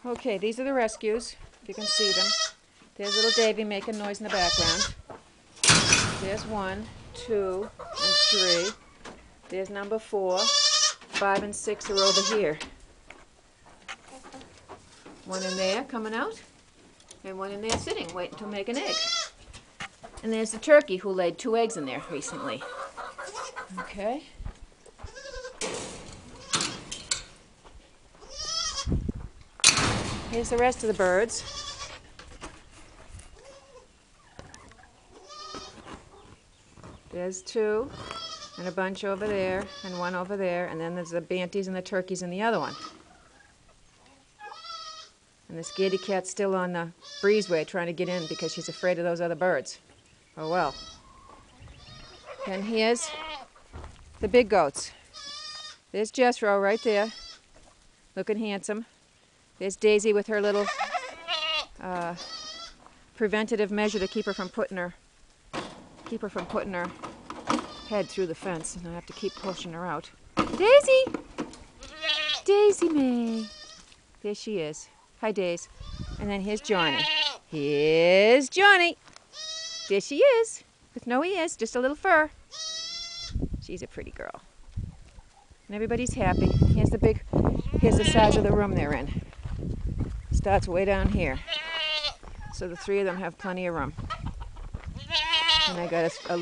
Okay, these are the rescues, if you can see them. There's little Davy making noise in the background. There's 1, 2, and 3. There's number 4. 5 and 6 are over here. One in there coming out, and one in there sitting, waiting to make an egg. And there's the turkey who laid 2 eggs in there recently. Okay. Here's the rest of the birds. There's 2, and a bunch over there, and 1 over there, and then there's the banties and the turkeys in the other one. And the scaredy cat's still on the breezeway trying to get in because she's afraid of those other birds. Oh well. And here's the big goats. There's Jethro right there, looking handsome. There's Daisy with her little preventative measure to keep her from putting her head through the fence, and I have to keep pushing her out. Daisy! Daisy May! There she is. Hi, Daisy. And then here's Johnny. Here's Johnny. There she is, with no ears, just a little fur. She's a pretty girl. And everybody's happy. Here's the size of the room they're in. Starts way down here. So the 3 of them have plenty of room. And I got a